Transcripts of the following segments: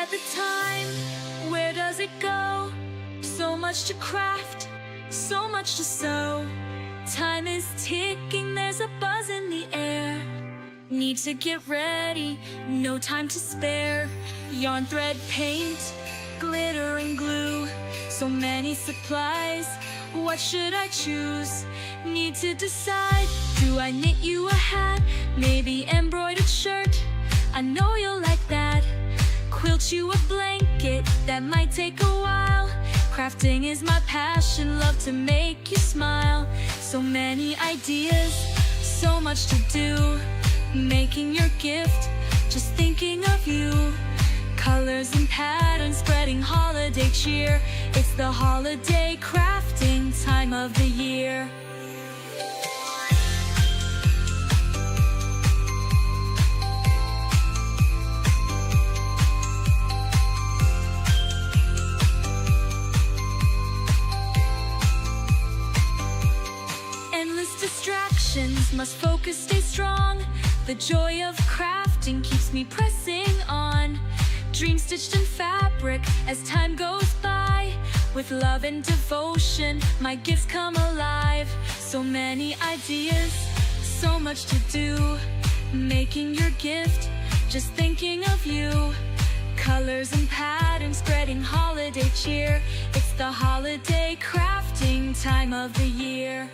at the time, where does it go? So much to craft, so much to sew. Time is ticking, there's a buzz in the air. Need to get ready, no time to spare. Yarn, thread, paint, glitter and glue. So many supplies, what should I choose? Need to decide, do I knit you a hat? Maybe embroidered shirt, I know you'll like that. Quilt you a blanket, that might take a while. Crafting is my passion, love to make you smile. So many ideas, so much to do. Making your gift, just thinking of you. Colors and patterns, spreading holiday cheer. It's the holiday crafting time of the year. Endless distractions, must focus, stay strong. The joy of crafting keeps me pressing on. Dream stitched in fabric as time goes by. With love and devotion, my gifts come alive. So many ideas, so much to do. Making your gift, just thinking of you. Colors and patterns, spreading holiday cheer. It's the holiday crafting time of the year.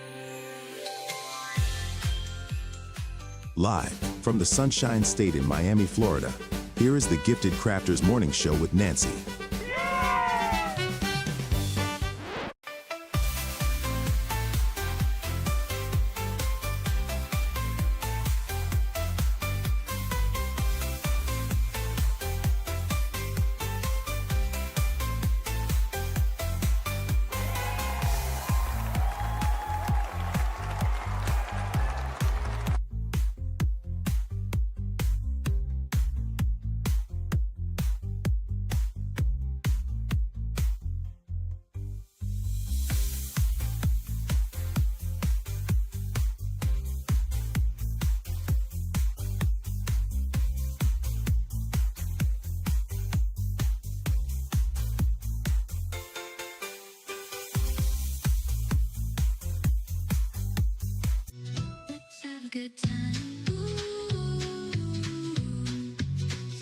Live from the Sunshine State in Miami, Florida, here is the Gifted Crafters Morning Show with Nancy. Good time. Ooh,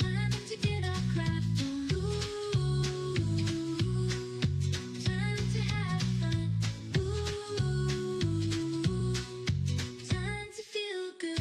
time to get our craft on. Ooh, time to have fun. Ooh, time to feel good.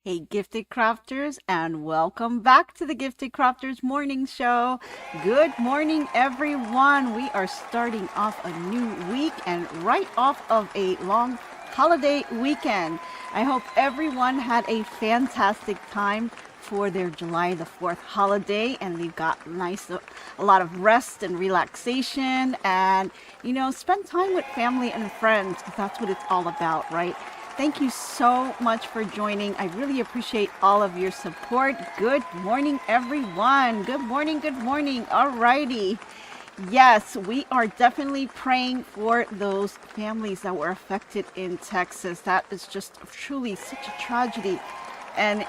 Hey, Gifted Crafters, and welcome back to the Gifted Crafters Morning Show. Good morning, everyone. We are starting off a new week and right off of a long holiday weekend. I hope everyone had a fantastic time for their July the 4th holiday, and they've got a lot of rest and relaxation, and spend time with family and friends, because that's what it's all about, right? Thank you so much for joining. I really appreciate all of your support. Good morning, everyone. Good morning, good morning. All righty. Yes, we are definitely praying for those families that were affected in Texas. That is just truly such a tragedy. And,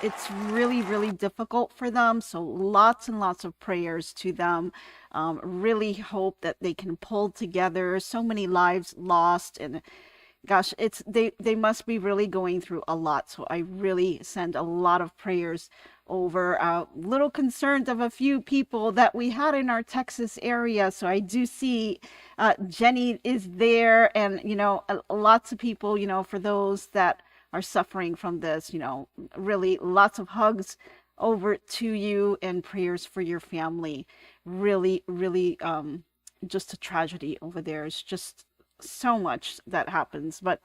it's really, really difficult for them. So lots and lots of prayers to them. Really hope that they can pull together. So many lives lost, and gosh, they must be really going through a lot. So I really send a lot of prayers over. Little concerned of a few people that we had in our Texas area. So I do see Jenny is there, and lots of people, for those that are suffering from this, really lots of hugs over to you and prayers for your family. Really, really just a tragedy over there. It's just so much that happens, but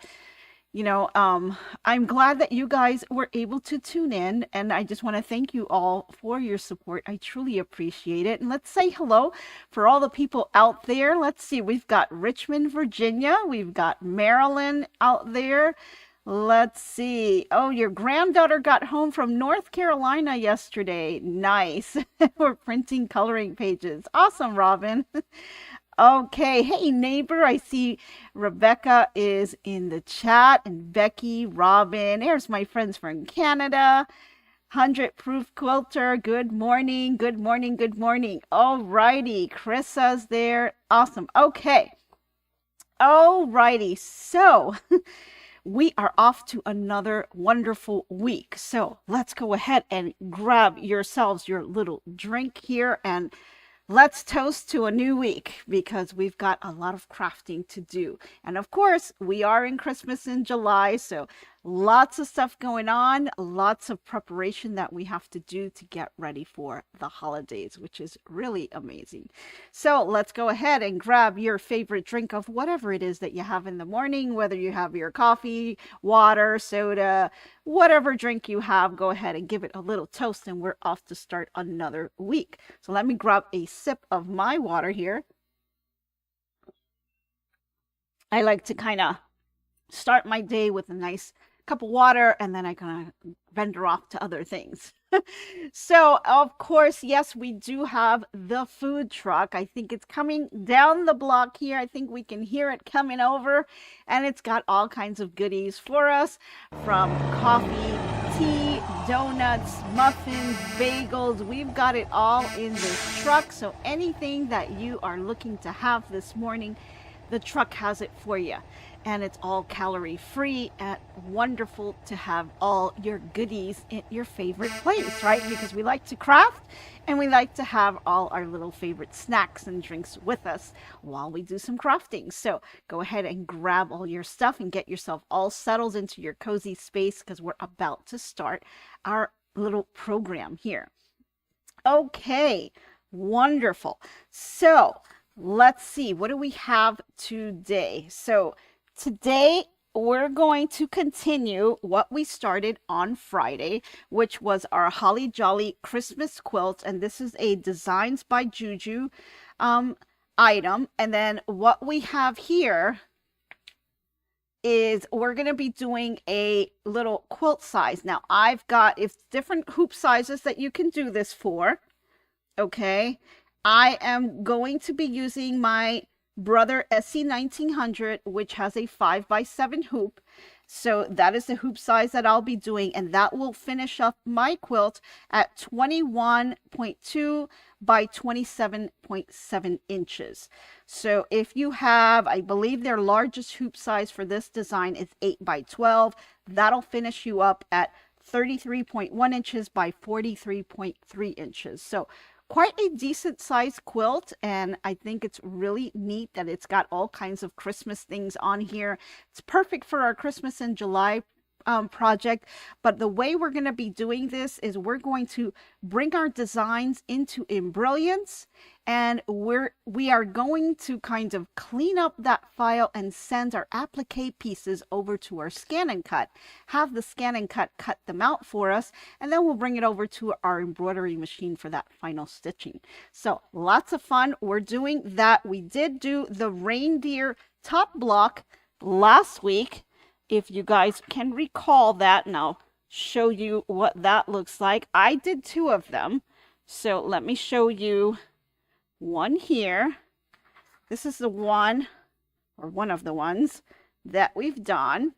I'm glad that you guys were able to tune in, and I just want to thank you all for your support. I truly appreciate it. And let's say hello for all the people out there. Let's see, we've got Richmond, Virginia, we've got Maryland out there, Let's see. Oh, your granddaughter got home from North Carolina yesterday. Nice. We're printing coloring pages. Awesome, Robin. Okay. Hey, neighbor. I see Rebecca is in the chat and Becky, Robin. There's my friends from Canada. 100 proof quilter. Good morning. Good morning. Good morning. All righty. Chrissa's there. Awesome. Okay. All righty. So we are off to another wonderful week. So let's go ahead and grab yourselves your little drink here and let's toast to a new week because we've got a lot of crafting to do. And of course, we are in Christmas in July, so lots of stuff going on, lots of preparation that we have to do to get ready for the holidays, which is really amazing. So let's go ahead and grab your favorite drink of whatever it is that you have in the morning, whether you have your coffee, water, soda, whatever drink you have, go ahead and give it a little toast and we're off to start another week. So let me grab a sip of my water here. I like to kind of start my day with a nice cup of water and then I kind of venture off to other things. So of course, yes, we do have the food truck. I think it's coming down the block here. I think we can hear it coming over and it's got all kinds of goodies for us, from coffee, tea, donuts, muffins, bagels. We've got it all in this truck. So anything that you are looking to have this morning, the truck has it for you. And it's all calorie free and wonderful to have all your goodies in your favorite place, right? Because we like to craft and we like to have all our little favorite snacks and drinks with us while we do some crafting. So go ahead and grab all your stuff and get yourself all settled into your cozy space because we're about to start our little program here. Okay, wonderful. So let's see, what do we have today? So today, we're going to continue what we started on Friday, which was our Holly Jolly Christmas quilt. And this is a Designs by Juju item. And then what we have here is we're going to be doing a little quilt size. Now, it's different hoop sizes that you can do this for. Okay. I am going to be using my Brother SC 1900, which has a 5x7 hoop. So that is the hoop size that I'll be doing, and that will finish up my quilt at 21.2 by 27.7 inches. So if you have, I believe their largest hoop size for this design is 8x12, that'll finish you up at 33.1 inches by 43.3 inches. So quite a decent sized quilt, and I think it's really neat that it's got all kinds of Christmas things on here. It's perfect for our Christmas in July project. But the way we're going to be doing this is we're going to bring our designs into Embrilliance, and we are going to kind of clean up that file and send our applique pieces over to our Scan and Cut, have the Scan and Cut cut them out for us, and then we'll bring it over to our embroidery machine for that final stitching. So lots of fun. We're doing that. We did do the reindeer top block last week, if you guys can recall that, and I'll show you what that looks like. I did 2 of them. So let me show you one here. This is the one, or one of the ones that we've done.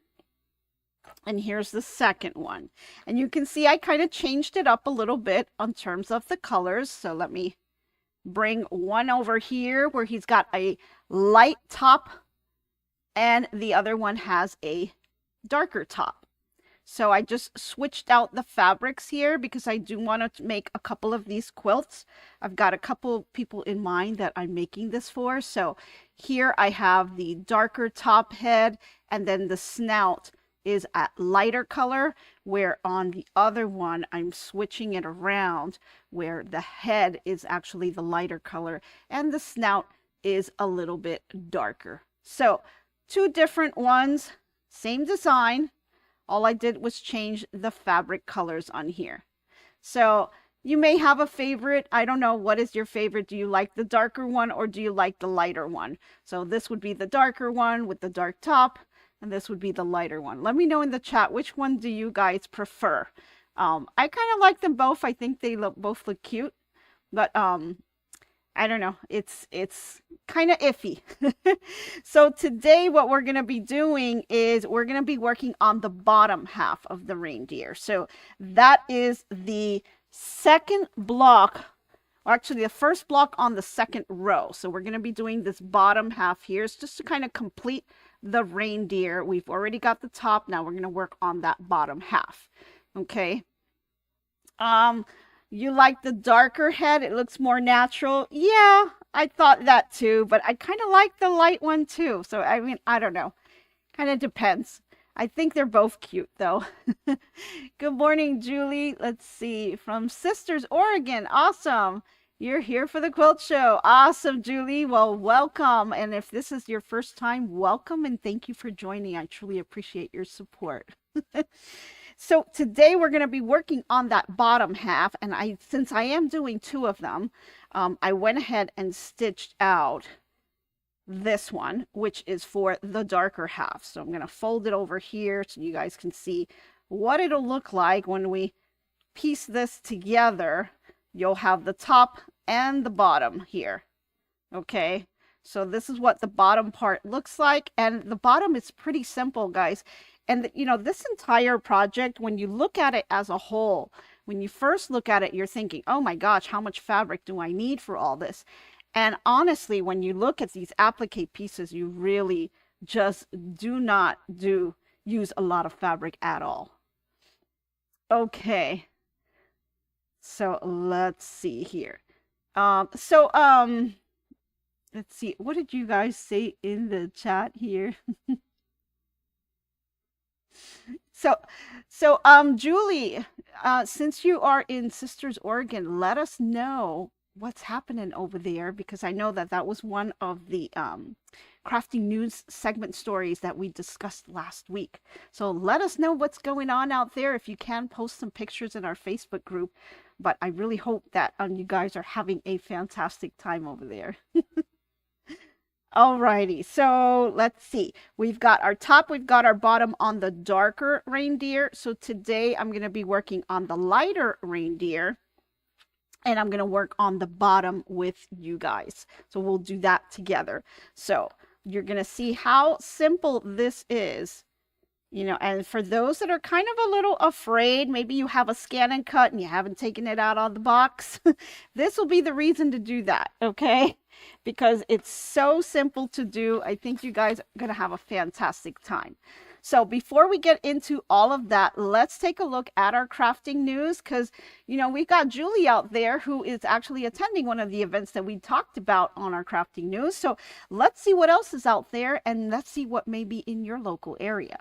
And here's the second one. And you can see I kind of changed it up a little bit in terms of the colors. So let me bring one over here where he's got a light top and the other one has a darker top. So I just switched out the fabrics here because I do want to make a couple of these quilts. I've got a couple people in mind that I'm making this for. So here I have the darker top head, and then the snout is at lighter color, where on the other one I'm switching it around where the head is actually the lighter color and the snout is a little bit darker. So 2 different ones, same design. All I did was change the fabric colors on here. So you may have a favorite. I don't know. What is your favorite? Do you like the darker one or do you like the lighter one? So this would be the darker one with the dark top. and this would be the lighter one. Let me know in the chat, which one do you guys prefer? I kind of like them both. I think they both look cute, but I don't know. It's kind of iffy. So today what we're going to be doing is we're going to be working on the bottom half of the reindeer. So that is the second block, or actually the first block on the second row. So we're going to be doing this bottom half here. It's just to kind of complete the reindeer. We've already got the top. Now we're going to work on that bottom half. Okay. You like the darker head? It looks more natural. Yeah, I thought that too, but I kind of like the light one too. So, I mean, I don't know. Kind of depends. I think they're both cute though. Good morning, Julie. Let's see. From Sisters, Oregon. Awesome. You're here for the quilt show. Awesome, Julie. Well, welcome. And if this is your first time, welcome and thank you for joining. I truly appreciate your support. So today we're going to be working on that bottom half, and since I am doing two of them, I went ahead and stitched out this one, which is for the darker half. So I'm going to fold it over here so you guys can see what it'll look like when we piece this together. You'll have the top and the bottom here. Okay, so this is what the bottom part looks like, and the bottom is pretty simple, guys. And, you know, this entire project, when you look at it as a whole, when you first look at it, you're thinking, oh my gosh, how much fabric do I need for all this? And honestly, when you look at these applique pieces, you really just do not use a lot of fabric at all. Okay. So let's see here. Let's see. What did you guys say in the chat here? So, Julie, since you are in Sisters, Oregon, let us know what's happening over there, because I know that that was one of the crafting news segment stories that we discussed last week. So let us know what's going on out there. If you can, post some pictures in our Facebook group. But I really hope that you guys are having a fantastic time over there. Alrighty, so let's see. We've got our top, we've got our bottom on the darker reindeer. So today I'm going to be working on the lighter reindeer, and I'm going to work on the bottom with you guys. So we'll do that together. So you're going to see how simple this is. You know, and for those that are kind of a little afraid, maybe you have a scan and cut and you haven't taken it out of the box, this will be the reason to do that, okay? Because it's so simple to do. I think you guys are going to have a fantastic time. So before we get into all of that, let's take a look at our crafting news, because, you know, we've got Julie out there who is actually attending one of the events that we talked about on our crafting news. So let's see what else is out there, and let's see what may be in your local area.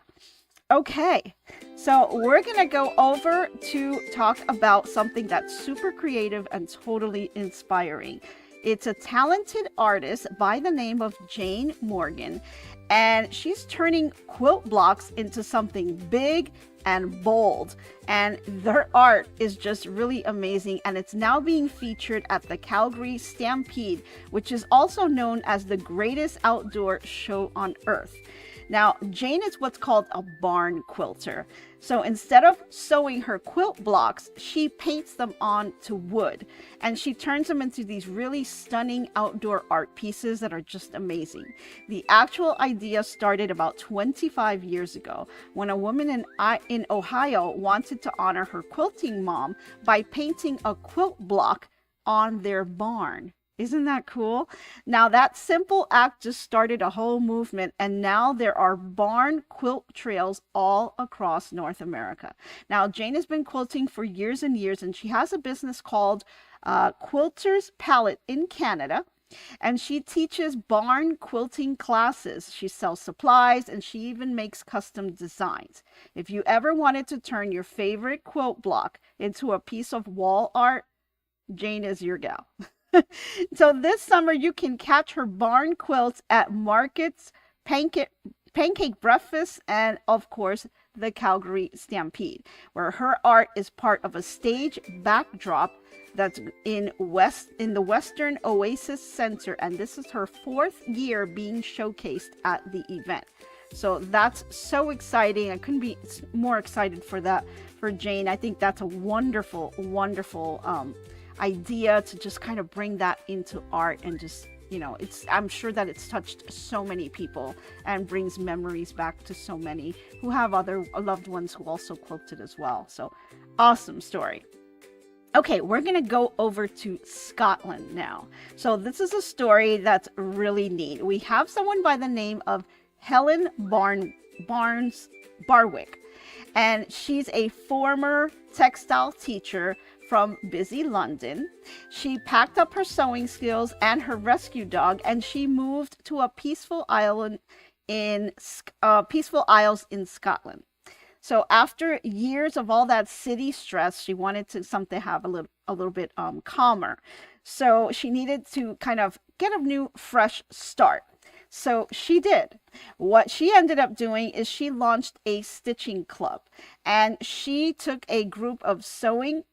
Okay, so we're going to go over to talk about something that's super creative and totally inspiring. It's a talented artist by the name of Jane Morgan, and she's turning quilt blocks into something big and bold, and their art is just really amazing, and it's now being featured at the Calgary Stampede, which is also known as the greatest outdoor show on earth. Now, Jane is what's called a barn quilter. So instead of sewing her quilt blocks, she paints them onto wood, and she turns them into these really stunning outdoor art pieces that are just amazing. The actual idea started about 25 years ago when a woman in Ohio wanted to honor her quilting mom by painting a quilt block on their barn. Isn't that cool? Now that simple act just started a whole movement, and now there are barn quilt trails all across North America. Now Jane has been quilting for years and years, and she has a business called Quilter's Palette in Canada, and she teaches barn quilting classes. She sells supplies, and she even makes custom designs. If you ever wanted to turn your favorite quilt block into a piece of wall art, Jane is your gal. So this summer you can catch her barn quilts at markets, pancake breakfasts, and of course the Calgary Stampede, where her art is part of a stage backdrop that's in the Western Oasis Center, and this is her 4th year being showcased at the event. So that's so exciting. I couldn't be more excited for that for Jane. I think that's a wonderful, wonderful idea to just kind of bring that into art and just, you know, I'm sure that it's touched so many people and brings memories back to so many who have other loved ones who also quilted as well. So awesome story. Okay, we're going to go over to Scotland now. So this is a story that's really neat. We have someone by the name of Helen Barnes Barwick, and she's a former textile teacher from busy London. She packed up her sewing skills and her rescue dog, and she moved to a peaceful island in peaceful isles in Scotland. So after years of all that city stress, she wanted to something have a little bit calmer. So she needed to kind of get a new fresh start. So she did. What she ended up doing is she launched a stitching club, and she took a group of sewing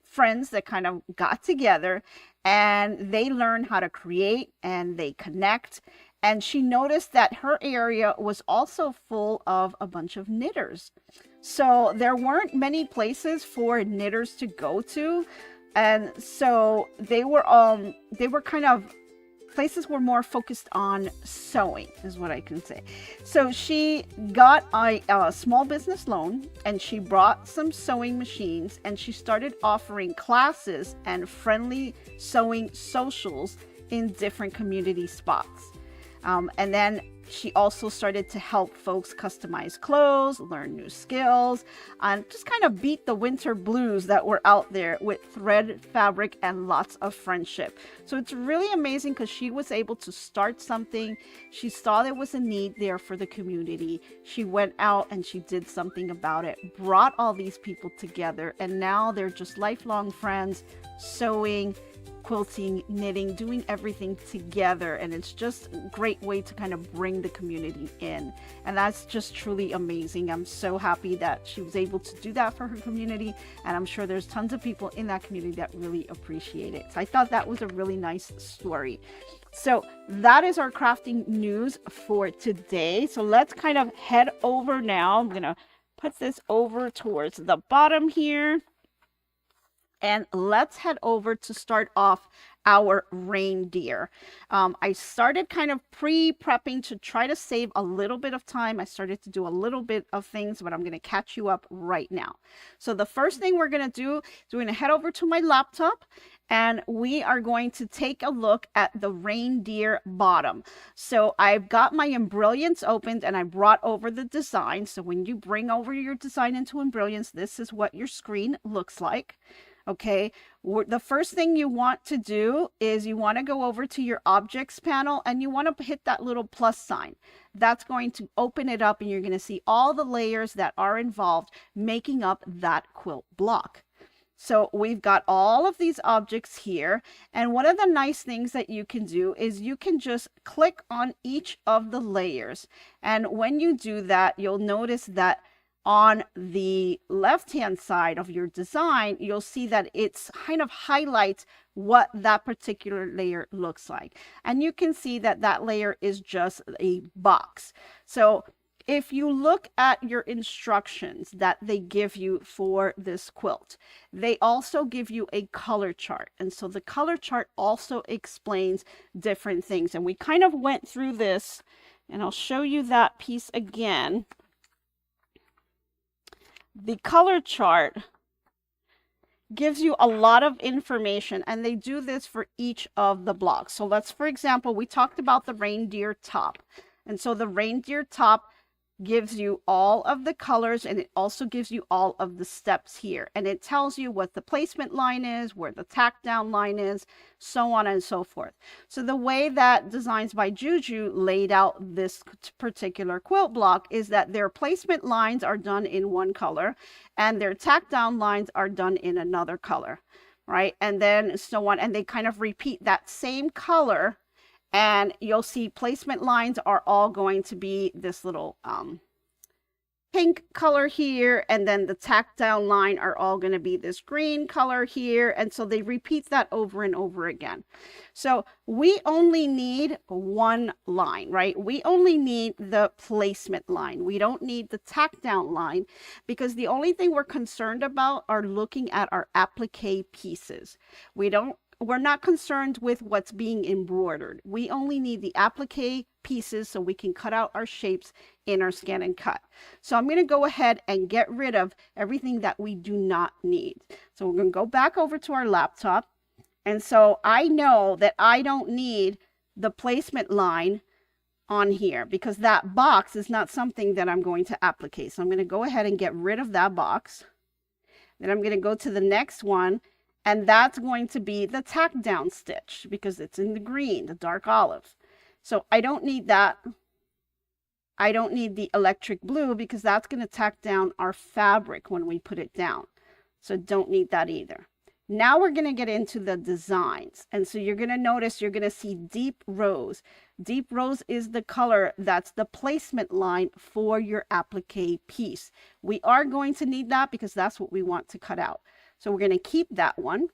friends that kind of got together, and they learned how to create and they connect. And she noticed that her area was also full of a bunch of knitters. So there weren't many places for knitters to go to. And so they were kind of, places were more focused on sewing, is what I can say. So she got a small business loan, and she brought some sewing machines, and she started offering classes and friendly sewing socials in different community spots. And then she also started to help folks customize clothes, learn new skills, and just kind of beat the winter blues that were out there with thread, fabric, and lots of friendship. So it's really amazing because she was able to start something. She saw there was a need there for the community. She went out and she did something about it, brought all these people together, and now they're just lifelong friends, sewing, quilting, knitting, doing everything together. And it's just a great way to kind of bring the community in. And that's just truly amazing. I'm so happy that she was able to do that for her community. And I'm sure there's tons of people in that community that really appreciate it. So I thought that was a really nice story. So that is our crafting news for today. So let's kind of head over now. I'm going to put this over towards the bottom here. And let's head over to start off our reindeer. I started kind of pre-prepping to try to save a little bit of time. I started to do a little bit of things, but I'm going to catch you up right now. So the first thing we're going to do is we're going to head over to my laptop, and we are going to take a look at the reindeer bottom. So I've got my Embrilliance opened, and I brought over the design. So when you bring over your design into Embrilliance, this is what your screen looks like. Okay, the first thing you want to do is you want to go over to your objects panel, and you want to hit that little plus sign. That's going to open it up, and you're going to see all the layers that are involved making up that quilt block. So we've got all of these objects here, and one of the nice things that you can do is you can just click on each of the layers. And when you do that, you'll notice that on the left-hand side of your design, you'll see that it's kind of highlights what that particular layer looks like. And you can see that that layer is just a box. So if you look at your instructions that they give you for this quilt, they also give you a color chart. And so the color chart also explains different things. And we kind of went through this, and I'll show you that piece again. The color chart gives you a lot of information, and they do this for each of the blocks. So let's, for example, we talked about the reindeer top. And so the reindeer top gives you all of the colors, and it also gives you all of the steps here. And it tells you what the placement line is, where the tack down line is, so on and so forth. So the way that Designs by Juju laid out this particular quilt block is that their placement lines are done in one color, and their tack down lines are done in another color, right? And then so on, and they kind of repeat that same color. And you'll see placement lines are all going to be this little pink color here, and then the tacked down line are all going to be this green color here. And so they repeat that over and over again. So we only need one line, right? We only need the placement line. We don't need the tack down line, because the only thing we're concerned about are looking at our applique pieces. We're not concerned with what's being embroidered. We only need the applique pieces so we can cut out our shapes in our scan and cut. So I'm going to go ahead and get rid of everything that we do not need. So we're going to go back over to our laptop. And so I know that I don't need the placement line on here, because that box is not something that I'm going to applique. So I'm going to go ahead and get rid of that box. Then I'm going to go to the next one. And that's going to be the tack down stitch, because it's in the green, the dark olive. So I don't need that. I don't need the electric blue, because that's going to tack down our fabric when we put it down. So don't need that either. Now we're going to get into the designs. And so you're going to notice you're going to see deep rose. Deep rose is the color that's the placement line for your applique piece. We are going to need that because that's what we want to cut out. So we're going to keep that one.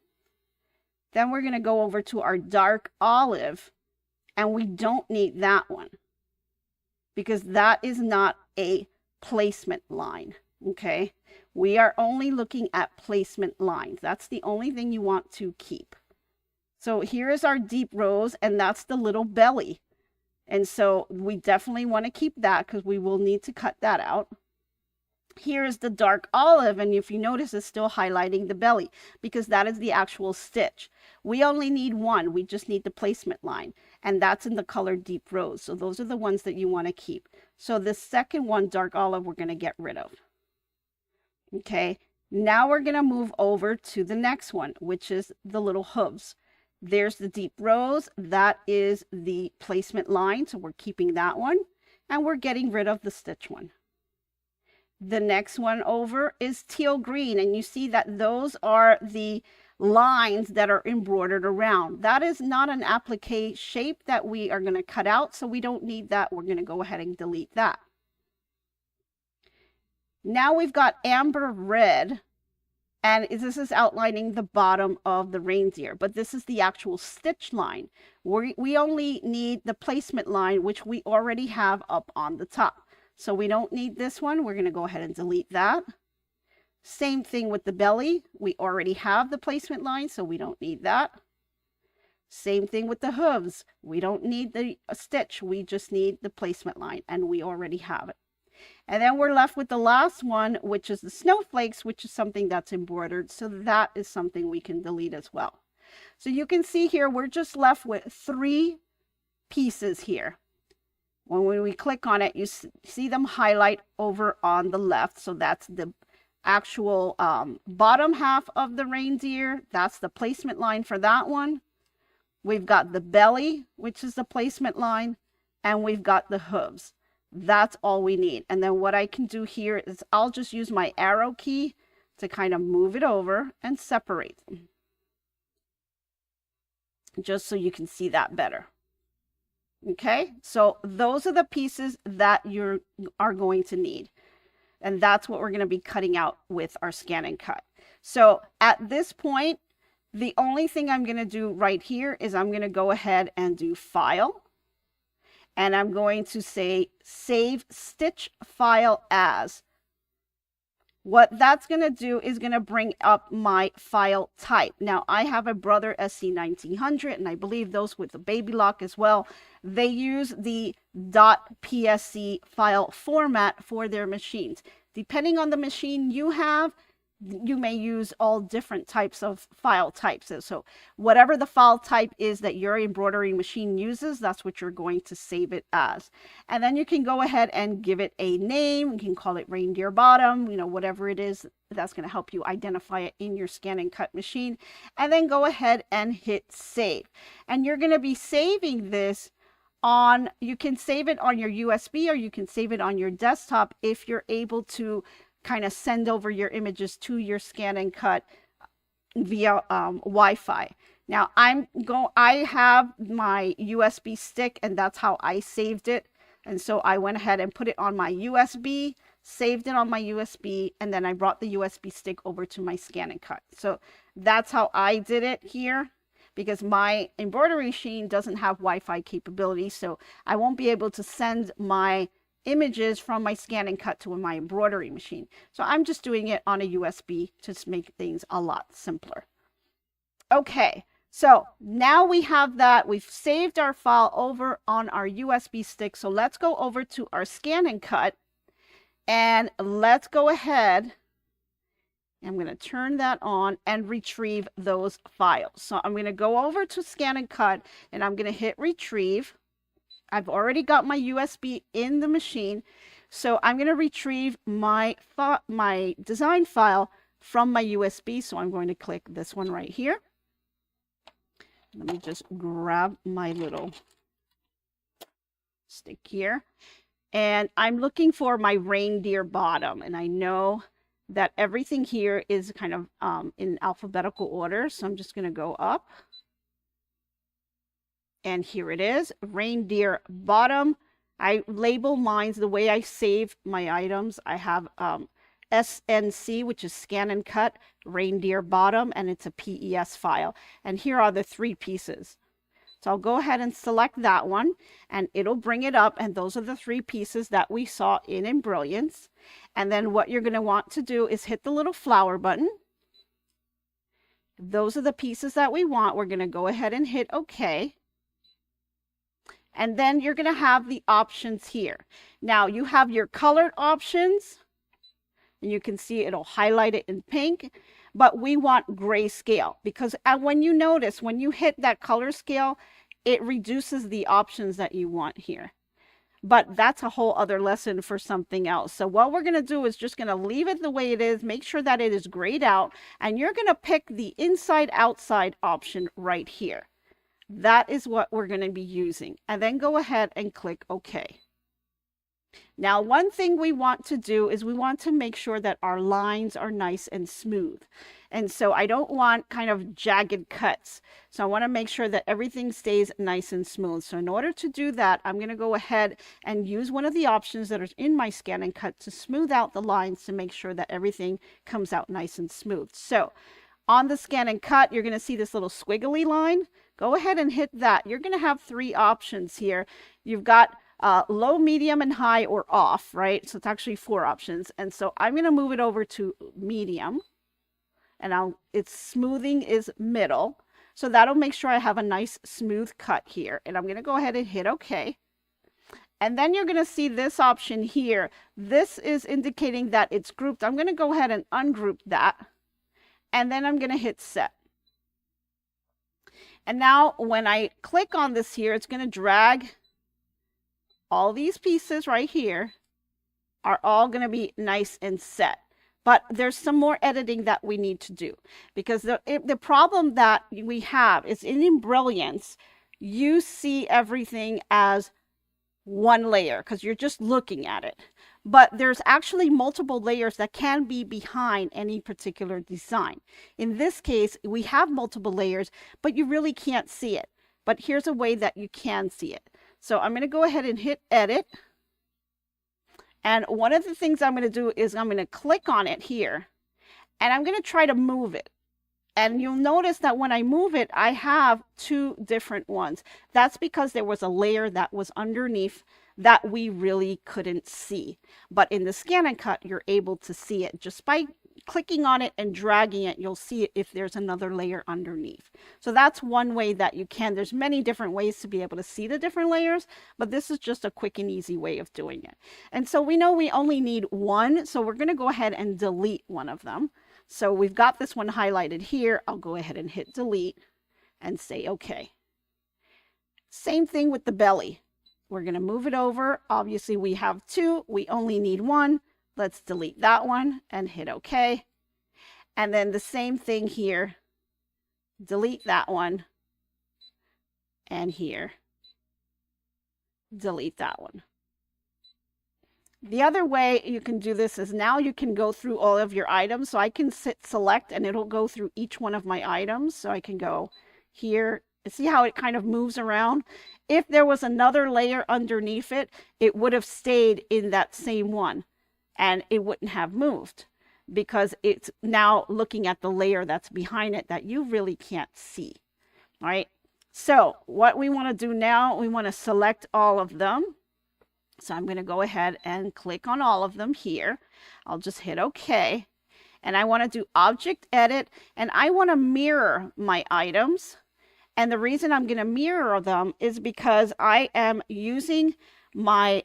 Then we're going to go over to our dark olive, and we don't need that one because that is not a placement line. Okay. We are only looking at placement lines. That's the only thing you want to keep. So here is our deep rose, and that's the little belly. And so we definitely want to keep that because we will need to cut that out. Here is the dark olive, and if you notice, it's still highlighting the belly because that is the actual stitch. We only need one. We just need the placement line, and that's in the color deep rose. So those are the ones that you want to keep. So the second one, dark olive, we're going to get rid of. Okay, now we're going to move over to the next one, which is the little hooves. There's the deep rose. That is the placement line, so we're keeping that one, and we're getting rid of the stitch one. The next one over is teal green, and you see that those are the lines that are embroidered around. That is not an applique shape that we are going to cut out, so we don't need that. We're going to go ahead and delete that. Now we've got amber red, and this is outlining the bottom of the reindeer, but this is the actual stitch line. We only need the placement line, which we already have up on the top. So we don't need this one. We're going to go ahead and delete that. Same thing with the belly. We already have the placement line, so we don't need that. Same thing with the hooves. We don't need the stitch. We just need the placement line, and we already have it. And then we're left with the last one, which is the snowflakes, which is something that's embroidered. So that is something we can delete as well. So you can see here, we're just left with 3 pieces here. When we click on it, you see them highlight over on the left. So that's the actual bottom half of the reindeer. That's the placement line for that one. We've got the belly, which is the placement line, and we've got the hooves. That's all we need. And then what I can do here is I'll just use my arrow key to kind of move it over and separate them, just so you can see that better. Okay, so those are the pieces that you are going to need. And that's what we're going to be cutting out with our scan and cut. So at this point, the only thing I'm going to do right here is I'm going to go ahead and do File. And I'm going to say Save Stitch File As. What that's going to do is going to bring up my file type. Now, I have a Brother SC1900, and I believe those with the baby lock as well. They use the .psc file format for their machines. Depending on the machine you have, you may use all different types of file types. So whatever the file type is that your embroidery machine uses, that's what you're going to save it as. And then you can go ahead and give it a name. You can call it reindeer bottom, whatever it is, that's going to help you identify it in your scan and cut machine. And then go ahead and hit save. And you're going to be saving this on, you can save it on your USB, or you can save it on your desktop if you're able to kind of send over your images to your scan and cut via Wi-Fi. Now I have my USB stick, and that's how I saved it. And so I went ahead and put it on my USB, saved it on my USB, and then I brought the USB stick over to my scan and cut. So that's how I did it here, because my embroidery machine doesn't have Wi-Fi capability, so I won't be able to send my images from my scan and cut to my embroidery machine. So I'm just doing it on a USB to make things a lot simpler. Okay, so now we have that. We've saved our file over on our USB stick. So let's go over to our scan and cut, and let's go ahead. I'm going to turn that on and retrieve those files. So I'm going to go over to scan and cut, and I'm going to hit retrieve. I've already got my USB in the machine, so I'm going to retrieve my design file from my USB. So I'm going to click this one right here. Let me just grab my little stick here, and I'm looking for my reindeer bottom, and I know that everything here is kind of in alphabetical order, so I'm just going to go up. And here it is, reindeer bottom. I label mine the way I save my items. I have SNC, which is scan and cut, reindeer bottom, and it's a PES file. And here are the 3 pieces. So I'll go ahead and select that one, and it'll bring it up, and those are the 3 pieces that we saw in Embrilliance. And then what you're going to want to do is hit the little flower button. Those are the pieces that we want. We're going to go ahead and hit OK. And then you're going to have the options here. Now you have your colored options, and you can see it'll highlight it in pink, but we want grayscale, because when you notice, when you hit that color scale, it reduces the options that you want here. But that's a whole other lesson for something else. So what we're going to do is just going to leave it the way it is, make sure that it is grayed out, and you're going to pick the inside outside option right here. That is what we're going to be using. And then go ahead and click OK. Now, one thing we want to do is we want to make sure that our lines are nice and smooth. And so I don't want kind of jagged cuts. So I want to make sure that everything stays nice and smooth. So in order to do that, I'm going to go ahead and use one of the options that are in my scan and cut to smooth out the lines to make sure that everything comes out nice and smooth. So on the scan and cut, you're going to see this little squiggly line. Go ahead and hit that. You're going to have 3 options here. You've got low, medium, and high, or off, right? So it's actually 4 options. And so I'm going to move it over to medium, and its smoothing is middle. So that'll make sure I have a nice smooth cut here. And I'm going to go ahead and hit OK. And then you're going to see this option here. This is indicating that it's grouped. I'm going to go ahead and ungroup that. And then I'm going to hit set. And now when I click on this here, it's going to drag all these pieces right here are all going to be nice and set. But there's some more editing that we need to do, because the problem that we have is in Embrilliance, you see everything as one layer because you're just looking at it. But there's actually multiple layers that can be behind any particular design. In this case, we have multiple layers, but you really can't see it. But here's a way that you can see it. So I'm going to go ahead and hit edit. And one of the things I'm going to do is I'm going to click on it here, and I'm going to try to move it. And you'll notice that when I move it, I have 2 different ones. That's because there was a layer that was underneath that we really couldn't see. But in the scan and cut, you're able to see it. Just by clicking on it and dragging it, you'll see it if there's another layer underneath. So that's one way that you can. There's many different ways to be able to see the different layers, but this is just a quick and easy way of doing it. And so we know we only need 1, so we're going to go ahead and delete one of them. So we've got this one highlighted here. I'll go ahead and hit delete and say OK. Same thing with the belly. We're going to move it over. Obviously, we have 2. We only need 1. Let's delete that one and hit OK. And then the same thing here. Delete that one. And here. Delete that one. The other way you can do this is now you can go through all of your items. So I can select and it'll go through each one of my items. So I can go here See how it kind of moves around? If there was another layer underneath it, it would have stayed in that same one and it wouldn't have moved because it's now looking at the layer that's behind it that you really can't see. All right. So what we want to do now, we want to select all of them. So I'm going to go ahead and click on all of them here. I'll just hit OK. And I want to do object edit, and I want to mirror my items. And the reason I'm going to mirror them is because I am using my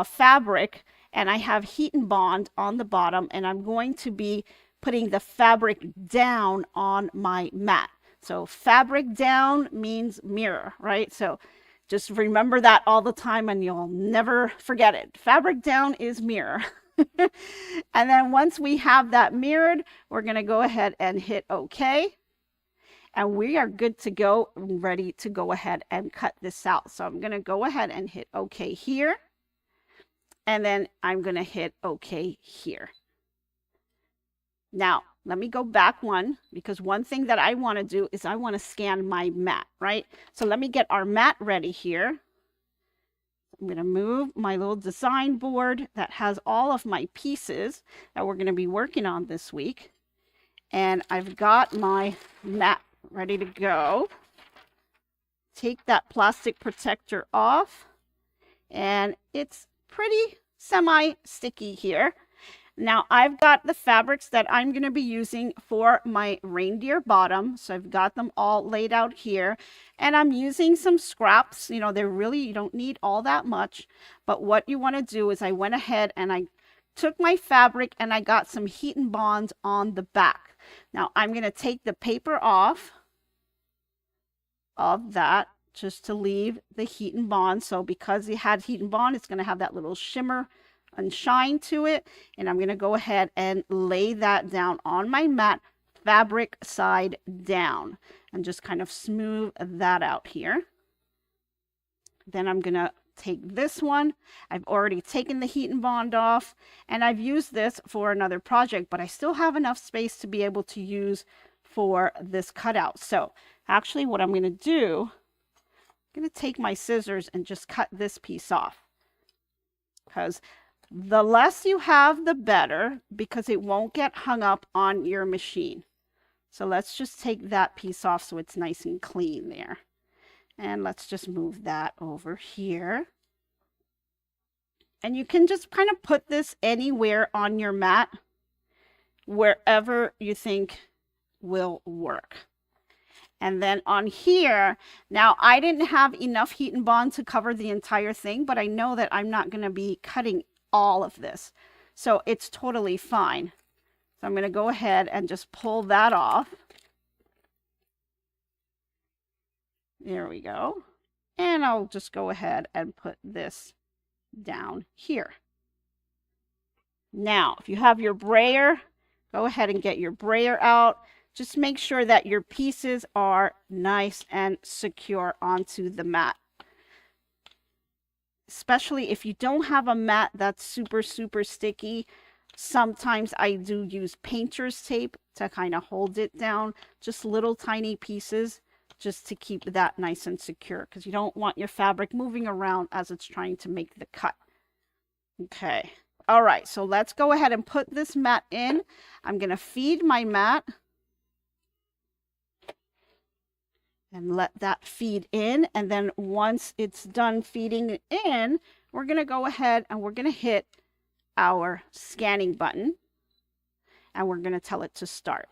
fabric, and I have heat and bond on the bottom, and I'm going to be putting the fabric down on my mat. So fabric down means mirror, right? So just remember that all the time and you'll never forget it. Fabric down is mirror. And then once we have that mirrored, we're going to go ahead and hit OK. And we are good to go, ready to go ahead and cut this out. So I'm going to go ahead and hit OK here. And then I'm going to hit OK here. Now, let me go back one, because one thing that I want to do is I want to scan my mat, right? So let me get our mat ready here. I'm going to move my little design board that has all of my pieces that we're going to be working on this week. And I've got my mat ready to go. Take that plastic protector off. And it's pretty semi-sticky here. Now I've got the fabrics that I'm going to be using for my reindeer bottom. So I've got them all laid out here, and I'm using some scraps. You know, they're really, you don't need all that much, but what you want to do is I went ahead and I took my fabric and I got some heat and bond on the back. Now I'm going to take the paper off of that just to leave the heat and bond. So because it had heat and bond, it's going to have that little shimmer and shine to it, and I'm going to go ahead and lay that down on my mat, fabric side down, and just kind of smooth that out here. Then I'm going to take this one. I've already taken the heat and bond off, and I've used this for another project, but I still have enough space to be able to use for this cutout. So actually what I'm going to do, I'm going to take my scissors and just cut this piece off, because the less you have, the better, because it won't get hung up on your machine. So let's just take that piece off so it's nice and clean there. And let's just move that over here. And you can just kind of put this anywhere on your mat, wherever you think will work. And then on here, now I didn't have enough heat and bond to cover the entire thing, but I know that I'm not going to be cutting all of this, so it's totally fine. So I'm going to go ahead and just pull that off. There we go. And I'll just go ahead and put this down here. Now, if you have your brayer, go ahead and get your brayer out. Just make sure that your pieces are nice and secure onto the mat. Especially if you don't have a mat that's super sticky, sometimes I do use painter's tape to kind of hold it down, just little tiny pieces, just to keep that nice and secure, because you don't want your fabric moving around as it's trying to make the cut. Okay, all right, so let's go ahead and put this mat in. I'm going to feed my mat and let that feed in. And then once it's done feeding in, we're going to go ahead and we're going to hit our scanning button, and we're going to tell it to start.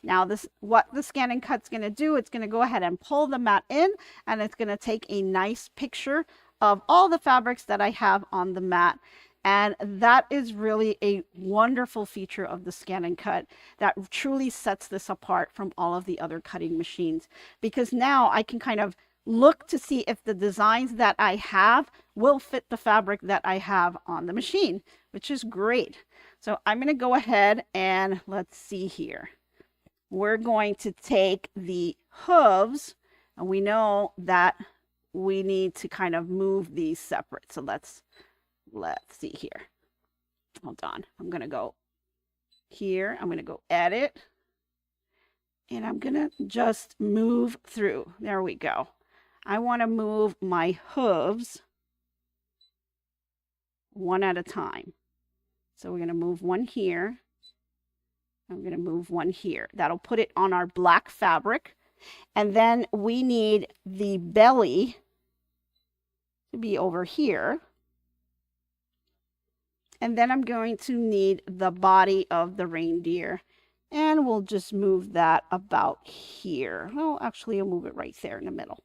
Now what the scan and cut's going to do, it's going to go ahead and pull the mat in, and it's going to take a nice picture of all the fabrics that I have on the mat. And that is really a wonderful feature of the scan and cut that truly sets this apart from all of the other cutting machines, because now I can kind of look to see if the designs that I have will fit the fabric that I have on the machine, which is great. So I'm going to go ahead and let's see here. We're going to take the hooves, and we know that we need to kind of move these separate. So let's see here. Hold on. I'm going to go here. I'm going to go edit. And I'm gonna just move through. There we go. I want to move my hooves one at a time. So we're going to move one here. I'm going to move one here. That'll put it on our black fabric. And then we need the belly to be over here. And then I'm going to need the body of the reindeer. And we'll just move that about here. Oh, actually, I'll move it right there in the middle.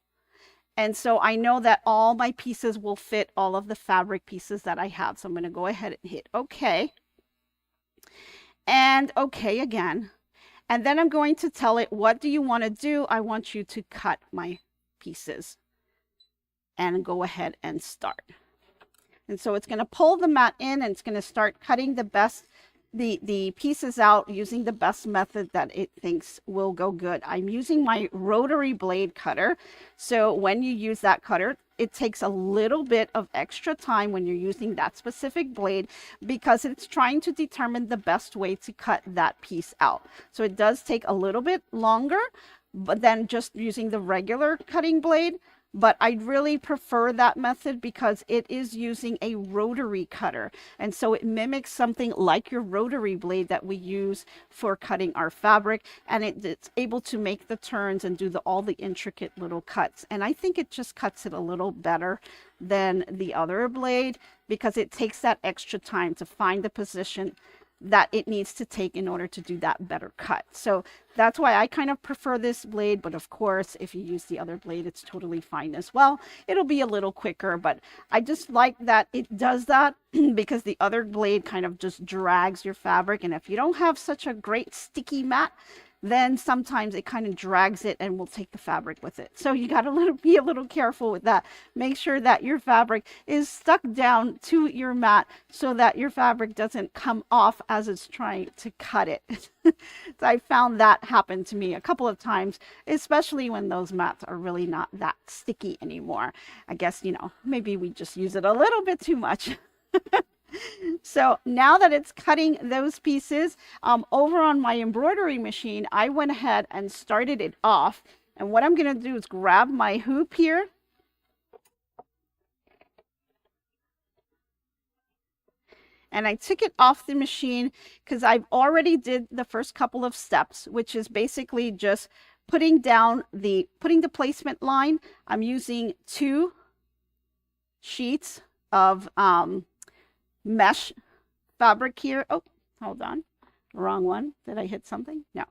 And so I know that all my pieces will fit all of the fabric pieces that I have. So I'm going to go ahead and hit OK. And OK again. And then I'm going to tell it, what do you want to do? I want you to cut my pieces. And go ahead and start. And so it's going to pull the mat in, and it's going to start cutting the pieces out using the best method that it thinks will go good. I'm using my rotary blade cutter. So when you use that cutter, it takes a little bit of extra time when you're using that specific blade, because it's trying to determine the best way to cut that piece out. So it does take a little bit longer, but than just using the regular cutting blade. But I really prefer that method because it is using a rotary cutter. And so it mimics something like your rotary blade that we use for cutting our fabric. And it's able to make the turns and do all the intricate little cuts. And I think it just cuts it a little better than the other blade, because it takes that extra time to find the position that it needs to take in order to do that better cut. So that's why I kind of prefer this blade. But of course, if you use the other blade, it's totally fine as well. It'll be a little quicker, but I just like that it does that because the other blade kind of just drags your fabric. And if you don't have such a great sticky mat, then sometimes it kind of drags it and will take the fabric with it. So you got to be a little careful with that. Make sure that your fabric is stuck down to your mat so that your fabric doesn't come off as it's trying to cut it. So I found that happen to me a couple of times, especially when those mats are really not that sticky anymore. I guess, maybe we just use it a little bit too much. So now that it's cutting those pieces, over on my embroidery machine, I went ahead and started it off. And what I'm going to do is grab my hoop here. And I took it off the machine because I've already did the first couple of steps, which is basically just putting the placement line. I'm using 2 sheets of mesh fabric here. Oh, hold on. Wrong one. Did I hit something? No.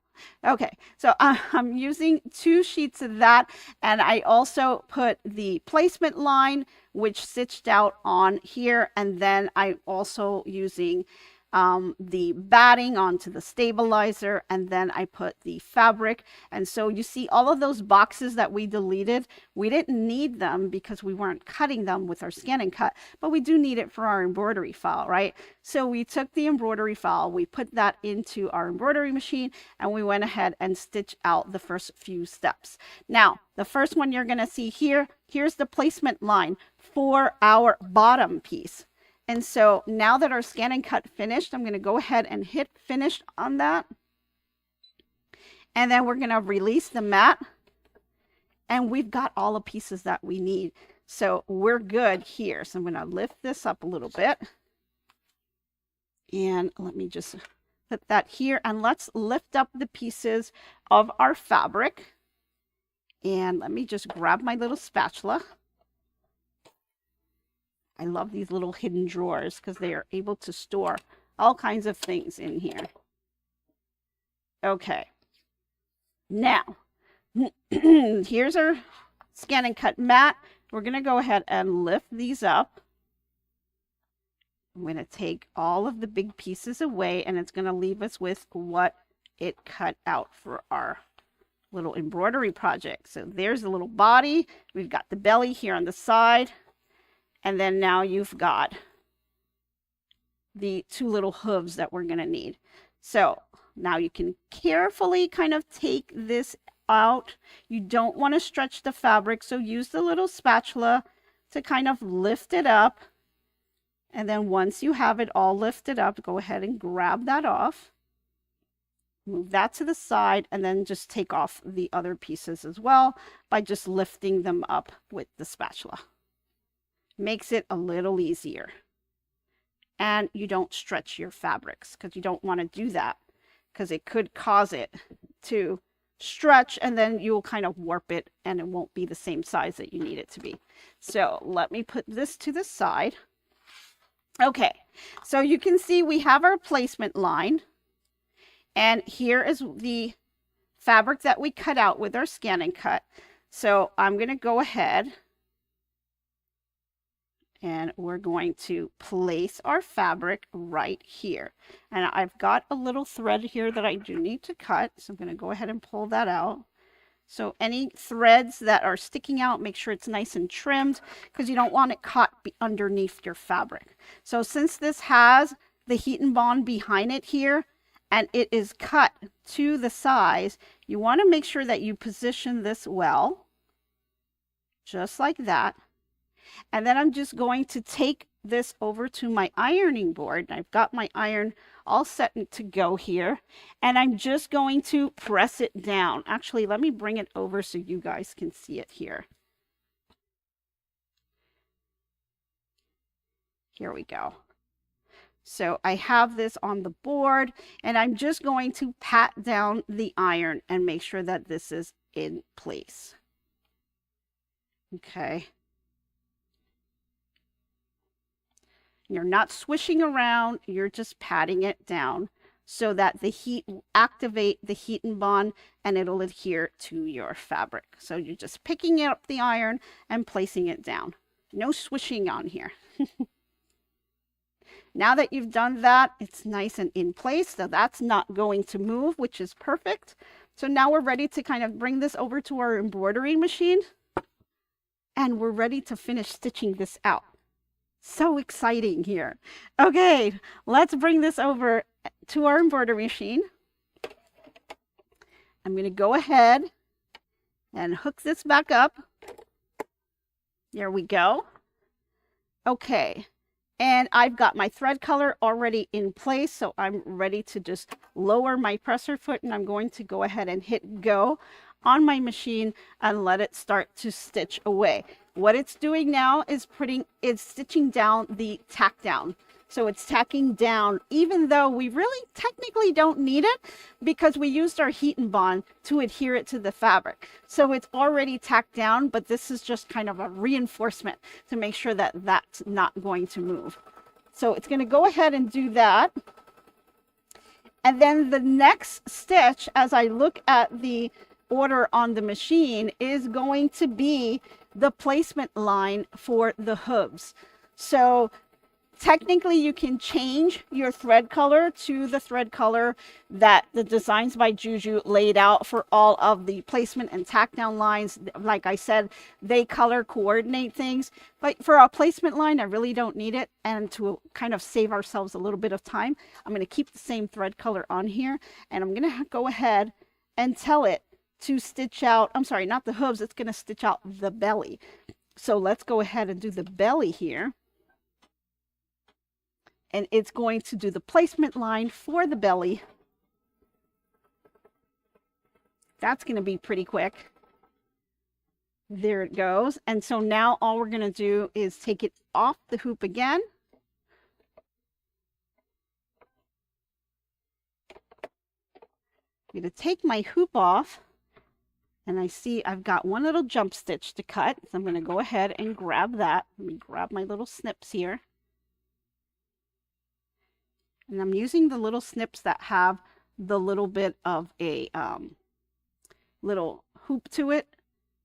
Okay. So I'm using 2 sheets of that. And I also put the placement line, which stitched out on here. And then I'm also using the batting onto the stabilizer, and then I put the fabric. And so you see all of those boxes that we deleted, we didn't need them because we weren't cutting them with our scan and cut, but we do need it for our embroidery file, right? So we took the embroidery file, we put that into our embroidery machine, and we went ahead and stitched out the first few steps. Now, the first one you're going to see here, here's the placement line for our bottom piece. And so now that our scan and cut finished, I'm going to go ahead and hit finish on that. And then we're going to release the mat. And we've got all the pieces that we need. So we're good here. So I'm going to lift this up a little bit. And let me just put that here. And let's lift up the pieces of our fabric. And let me just grab my little spatula. I love these little hidden drawers because they are able to store all kinds of things in here. Okay. Now, here's our scan and cut mat. We're going to go ahead and lift these up. I'm going to take all of the big pieces away, and it's going to leave us with what it cut out for our little embroidery project. So there's the little body. We've got the belly here on the side. And then now you've got the 2 little hooves that we're going to need. So now you can carefully kind of take this out. You don't want to stretch the fabric, so use the little spatula to kind of lift it up. And then once you have it all lifted up, go ahead and grab that off. Move that to the side and then just take off the other pieces as well by just lifting them up with the spatula. Makes it a little easier. And you don't stretch your fabrics because you don't want to do that because it could cause it to stretch and then you'll kind of warp it and it won't be the same size that you need it to be. So let me put this to the side. Okay, so you can see we have our placement line. And here is the fabric that we cut out with our scan and cut. So I'm going to go ahead and we're going to place our fabric right here. And I've got a little thread here that I do need to cut. So I'm going to go ahead and pull that out. So any threads that are sticking out, make sure it's nice and trimmed because you don't want it caught underneath your fabric. So since this has the heat and bond behind it here, and it is cut to the size, you want to make sure that you position this well, just like that. And then I'm just going to take this over to my ironing board. I've got my iron all set to go here, and I'm just going to press it down. Actually, let me bring it over so you guys can see it here. Here we go. So I have this on the board and I'm just going to pat down the iron and make sure that this is in place. Okay. You're not swishing around, you're just patting it down so that the heat will activate the heat and bond and it'll adhere to your fabric. So you're just picking up the iron and placing it down. No swishing on here. Now that you've done that, it's nice and in place. So that's not going to move, which is perfect. So now we're ready to kind of bring this over to our embroidery machine. And we're ready to finish stitching this out. So exciting here. Okay, let's bring this over to our embroidery machine. I'm going to go ahead and hook this back up. There we go. Okay. And I've got my thread color already in place, so I'm ready to just lower my presser foot and I'm going to go ahead and hit go on my machine and let it start to stitch away. What it's doing now is it's stitching down the tack down. So it's tacking down, even though we really technically don't need it because we used our heat and bond to adhere it to the fabric. So it's already tacked down, but this is just kind of a reinforcement to make sure that that's not going to move. So it's going to go ahead and do that. And then the next stitch, as I look at the order on the machine, is going to be the placement line for the hooves. So technically, you can change your thread color to the thread color that the Designs by Juju laid out for all of the placement and tack down lines. Like I said, they color coordinate things. But for our placement line, I really don't need it. And to kind of save ourselves a little bit of time, I'm going to keep the same thread color on here. And I'm going to go ahead and tell it to stitch out, I'm sorry, not the hooves, it's going to stitch out the belly. So let's go ahead and do the belly here. And it's going to do the placement line for the belly. That's going to be pretty quick. There it goes. And so now all we're going to do is take it off the hoop again. I'm going to take my hoop off. And I see I've got one little jump stitch to cut. So I'm going to go ahead and grab that. Let me grab my little snips here. And I'm using the little snips that have the little bit of a little hoop to it.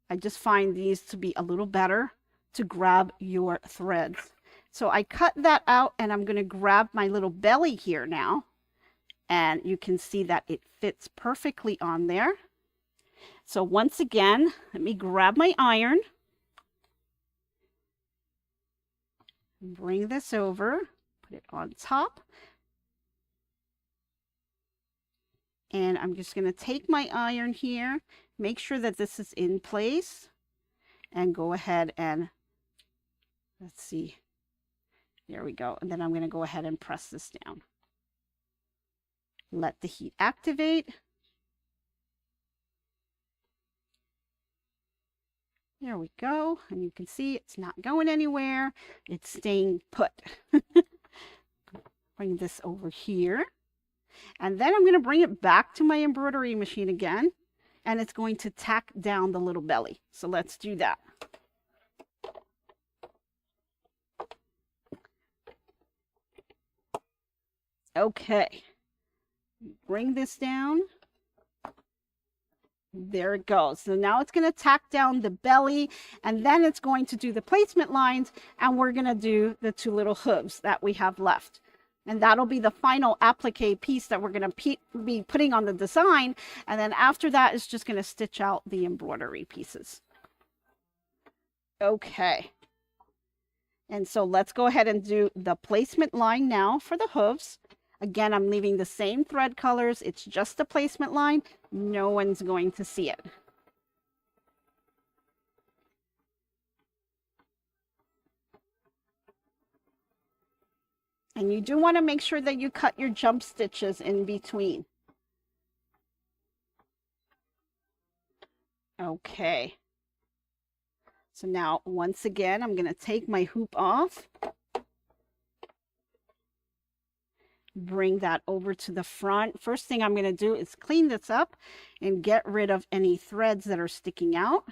I just find these to be a little better to grab your threads. So I cut that out and I'm going to grab my little belly here now. And you can see that it fits perfectly on there. So once again, let me grab my iron. Bring this over, put it on top. And I'm just going to take my iron here, make sure that this is in place, and go ahead and, let's see, there we go. And then I'm going to go ahead and press this down. Let the heat activate. There we go. And you can see it's not going anywhere. It's staying put. Bring this over here. And then I'm going to bring it back to my embroidery machine again. And it's going to tack down the little belly. So let's do that. Okay. Bring this down. There it goes. So now it's going to tack down the belly, and then it's going to do the placement lines, and we're going to do the two little hooves that we have left. And that'll be the final applique piece that we're going to be putting on the design. And then after that, it's just going to stitch out the embroidery pieces. Okay. And so let's go ahead and do the placement line now for the hooves. Again, I'm leaving the same thread colors. It's just the placement line. No one's going to see it. And you do want to make sure that you cut your jump stitches in between. Okay. So now, once again, I'm going to take my hoop off. Bring that over to the front. First thing I'm going to do is clean this up and get rid of any threads that are sticking out.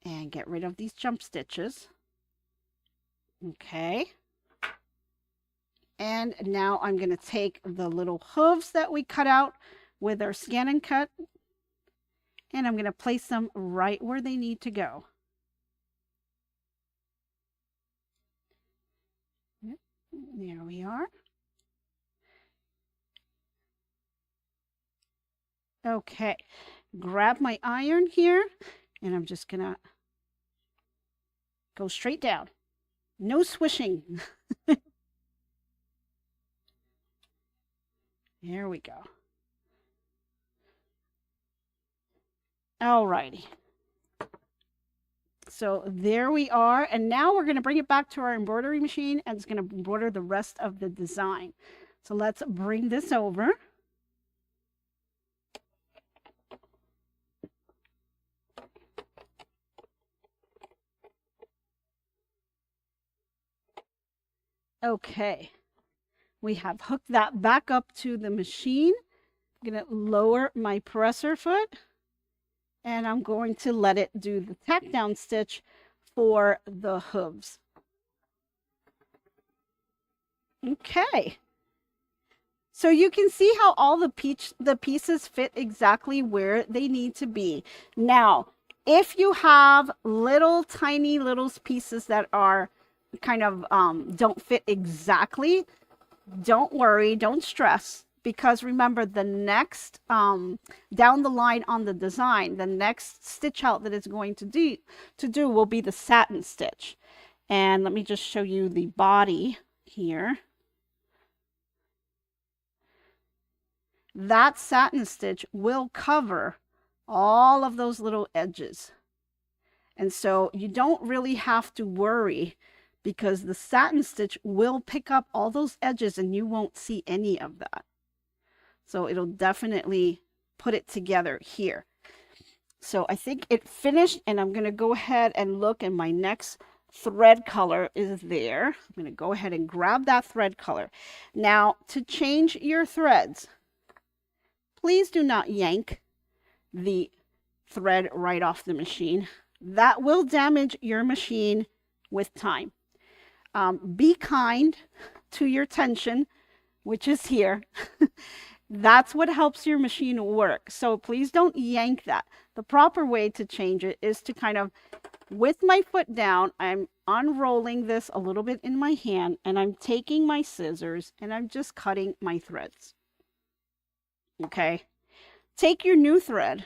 And get rid of these jump stitches. Okay. And now I'm going to take the little hooves that we cut out with our scan and cut, and I'm going to place them right where they need to go. There we are. Okay, grab my iron here, and I'm just gonna go straight down. No swishing. There we go. All righty. So there we are. And now we're going to bring it back to our embroidery machine, and it's going to embroider the rest of the design. So let's bring this over. Okay. We have hooked that back up to the machine. I'm going to lower my presser foot, and I'm going to let it do the tack down stitch for the hooves. Okay. So you can see how all the pieces fit exactly where they need to be. Now, if you have tiny little pieces that are kind of don't fit exactly, don't worry, don't stress, because remember, the next down the line on the design, the next stitch out that it's going to do will be the satin stitch. And let me just show you the body here. That satin stitch will cover all of those little edges. And so you don't really have to worry, because the satin stitch will pick up all those edges and you won't see any of that. So it'll definitely put it together here. So I think it finished, and I'm going to go ahead and look, and my next thread color is there. I'm going to go ahead and grab that thread color. Now, to change your threads, please do not yank the thread right off the machine. That will damage your machine with time. Be kind to your tension, which is here. That's what helps your machine work. So please don't yank that. The proper way to change it is to kind of, with my foot down, I'm unrolling this a little bit in my hand, and I'm taking my scissors and I'm just cutting my threads. Okay. Take your new thread.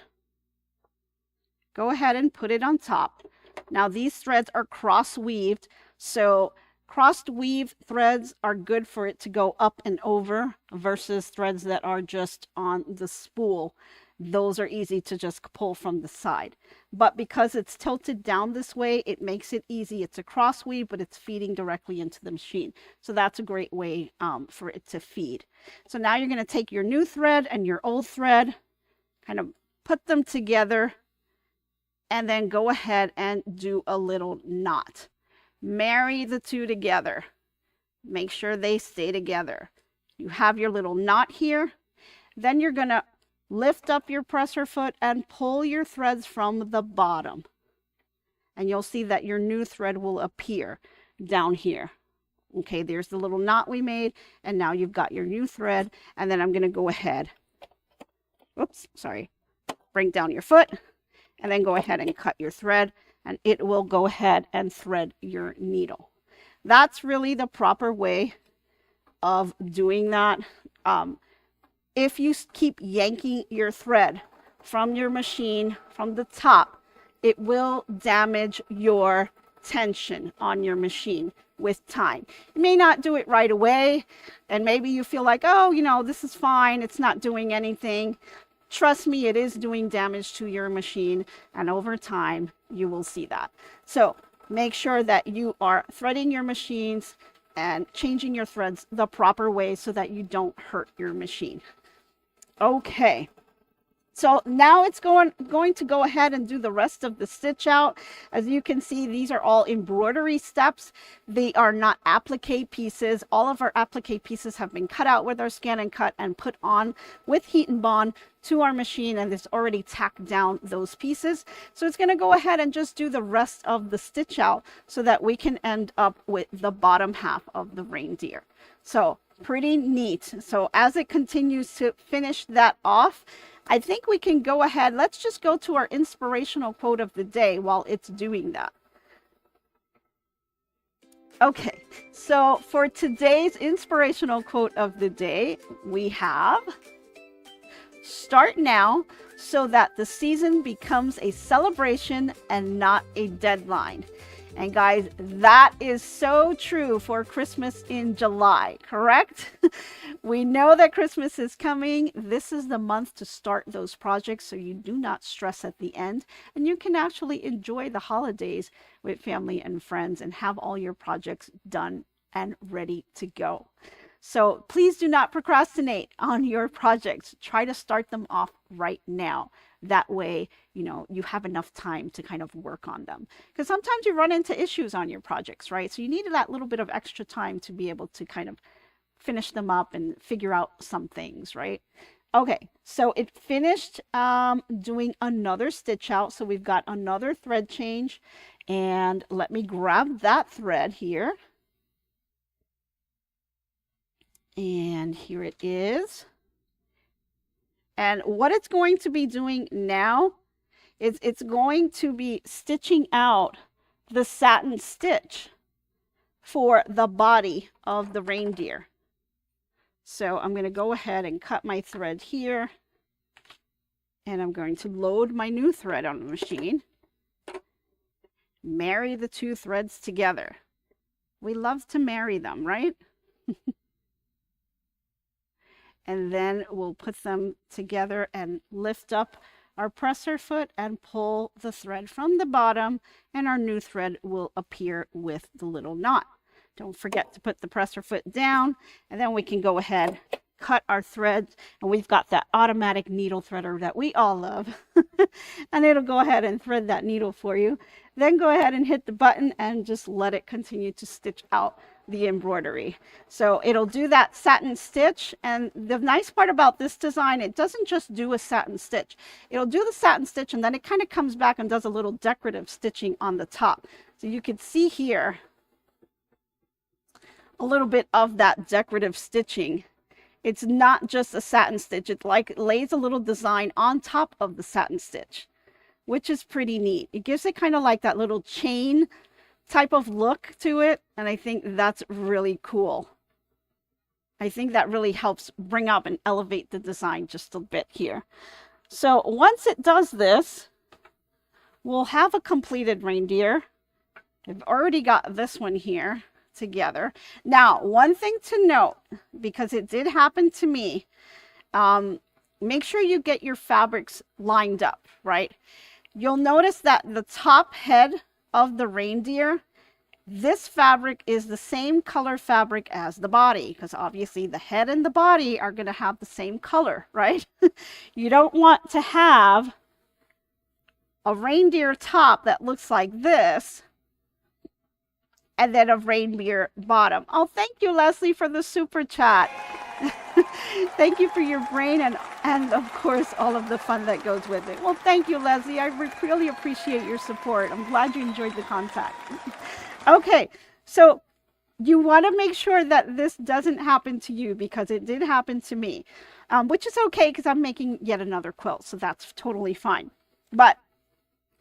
Go ahead and put it on top. Now these threads are cross-weaved, so crossed weave threads are good for it to go up and over versus threads that are just on the spool those are easy to just pull from the side. But because it's tilted down this way, it makes it easy. It's a cross weave, but it's feeding directly into the machine. So that's a great way for it to feed. So now you're going to take your new thread and your old thread, kind of put them together, and then go ahead and do a little knot. Marry the two together. Make sure they stay together. You have your little knot here. Then you're going to lift up your presser foot and pull your threads from the bottom. And you'll see that your new thread will appear down here. Okay, there's the little knot we made, and now you've got your new thread. And then I'm going to go ahead, bring down your foot, and then go ahead and cut your thread, and it will go ahead and thread your needle. That's really the proper way of doing that. If you keep yanking your thread from your machine, from the top, it will damage your tension on your machine with time. You may not do it right away, and maybe you feel like, oh, you know, this is fine, it's not doing anything. Trust me, it is doing damage to your machine, and over time, you will see that. So make sure that you are threading your machines and changing your threads the proper way so that you don't hurt your machine. Okay, so now it's going to go ahead and do the rest of the stitch out. As you can see, these are all embroidery steps. They are not applique pieces. All of our applique pieces have been cut out with our scan and cut and put on with heat and bond to our machine, and it's already tacked down those pieces. So it's going to go ahead and just do the rest of the stitch out so that we can end up with the bottom half of the reindeer. So pretty neat. So as it continues to finish that off, I think we can go ahead. Let's just go to our inspirational quote of the day while it's doing that. Okay, so for today's inspirational quote of the day, we have, "Start now so that the season becomes a celebration and not a deadline." And guys, that is so true for Christmas in July, correct? We know that Christmas is coming. This is the month to start those projects so you do not stress at the end, and you can actually enjoy the holidays with family and friends and have all your projects done and ready to go. So please do not procrastinate on your projects. Try to start them off right now. That way, you know, you have enough time to kind of work on them. Because sometimes you run into issues on your projects, right? So you need that little bit of extra time to be able to kind of finish them up and figure out some things, right? Okay, so it finished doing another stitch out. So we've got another thread change. And let me grab that thread here. And here it is. And what it's going to be doing now is it's going to be stitching out the satin stitch for the body of the reindeer. So I'm going to go ahead and cut my thread here. And I'm going to load my new thread on the machine. Marry the two threads together. We love to marry them, right? And then we'll put them together and lift up our presser foot and pull the thread from the bottom, and our new thread will appear with the little knot. Don't forget to put the presser foot down, and then we can go ahead, cut our threads, and we've got that automatic needle threader that we all love. And it'll go ahead and thread that needle for you. Then go ahead and hit the button and just let it continue to stitch out the embroidery. So it'll do that satin stitch, and the nice part about this design, it doesn't just do a satin stitch. It'll do the satin stitch, and then it kind of comes back and does a little decorative stitching on the top. So you can see here a little bit of that decorative stitching. It's not just a satin stitch. It lays a little design on top of the satin stitch, which is pretty neat. It gives it kind of like that little chain type of look to it, and I think that's really cool. I think that really helps bring up and elevate the design just a bit here. So once it does this, we'll have a completed reindeer. I've already got this one here together. Now, one thing to note, because it did happen to me, make sure you get your fabrics lined up, right? You'll notice that the top head of the reindeer, this fabric is the same color fabric as the body, because obviously the head and the body are going to have the same color, right? You don't want to have a reindeer top that looks like this and then a reindeer bottom. Oh, thank you, Leslie, for the super chat. Thank you for your brain and of course all of the fun that goes with it. Well, thank you, Leslie. I really appreciate your support. I'm glad you enjoyed the contact. Okay, so you want to make sure that this doesn't happen to you, because it did happen to me, which is okay because I'm making yet another quilt, so that's totally fine. But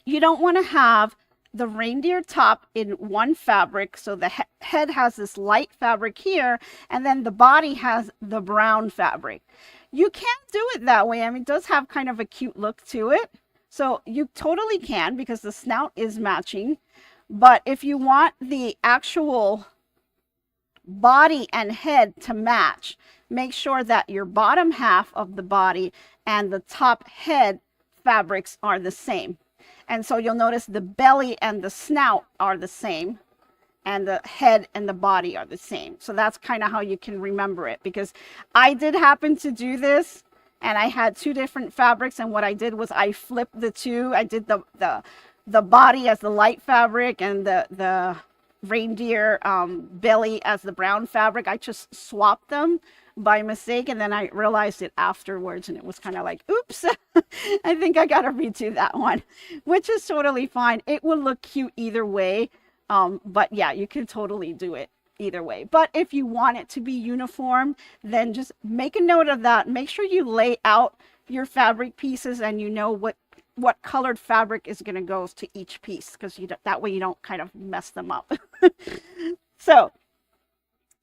you don't want to have the reindeer top in one fabric, so the head has this light fabric here, and then the body has the brown fabric. You can do it that way. I mean, it does have kind of a cute look to it, so you totally can, because the snout is matching. But if you want the actual body and head to match, make sure that your bottom half of the body and the top head fabrics are the same. And so you'll notice the belly and the snout are the same, and the head and the body are the same. So that's kind of how you can remember it, because I did happen to do this, and I had two different fabrics, and what I did was I flipped the two. I did the body as the light fabric and the reindeer belly as the brown fabric. I just swapped them by mistake, and then I realized it afterwards, and it was kind of like, oops. I think I gotta redo that one, which is totally fine. It will look cute either way, but yeah, you can totally do it either way. But if you want it to be uniform, then just make a note of that. Make sure you lay out your fabric pieces and you know what colored fabric is going to go to each piece, because that way you don't kind of mess them up. So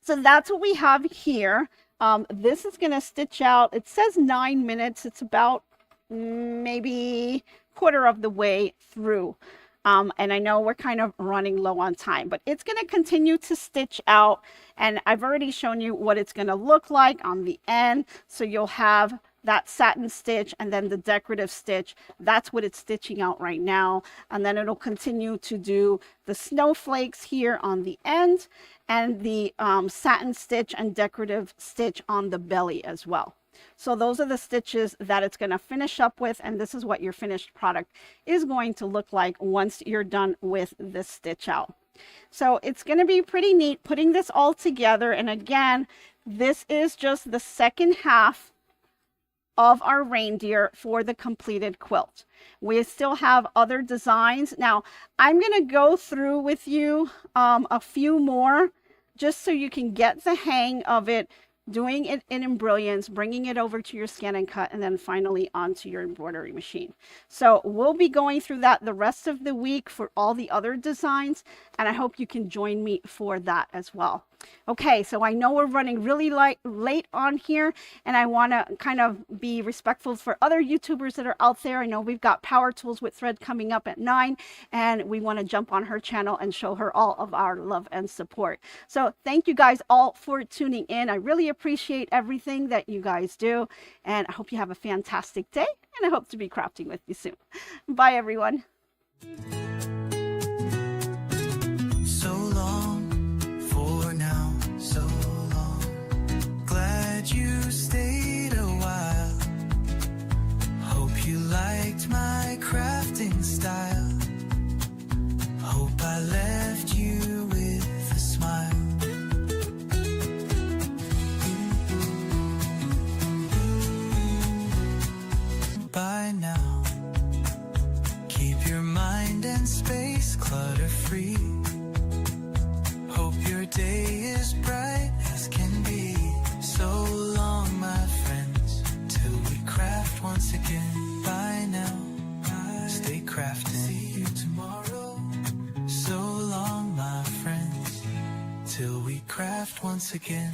that's what we have here. This is going to stitch out, it says 9 minutes. It's about maybe quarter of the way through. And I know we're kind of running low on time, but it's going to continue to stitch out. And I've already shown you what it's going to look like on the end. So you'll have that satin stitch and then the decorative stitch. That's what it's stitching out right now. And then it'll continue to do the snowflakes here on the end, and the satin stitch and decorative stitch on the belly as well. So those are the stitches that it's going to finish up with, and this is what your finished product is going to look like once you're done with this stitch out. So it's going to be pretty neat putting this all together. And again, this is just the second half of our reindeer for the completed quilt. We still have other designs. Now, I'm going to go through with you a few more, just so you can get the hang of it, doing it in brilliance, bringing it over to your scan and cut, and then finally onto your embroidery machine. So we'll be going through that the rest of the week for all the other designs, and I hope you can join me for that as well. Okay, so I know we're running really late on here, and I want to kind of be respectful for other YouTubers that are out there. I know we've got Power Tools with Thread coming up at 9, and we want to jump on her channel and show her all of our love and support. So thank you guys all for tuning in. I really appreciate everything that you guys do, and I hope you have a fantastic day, and I hope to be crafting with you soon. Bye, everyone. Liked my crafting style. Hope I left you with a smile. By now, keep your mind and space clutter free. Hope your day is bright as can be. So long, my friends, till we craft once again. Bye now, stay crafting. See you tomorrow. So long, my friends, till we craft once again.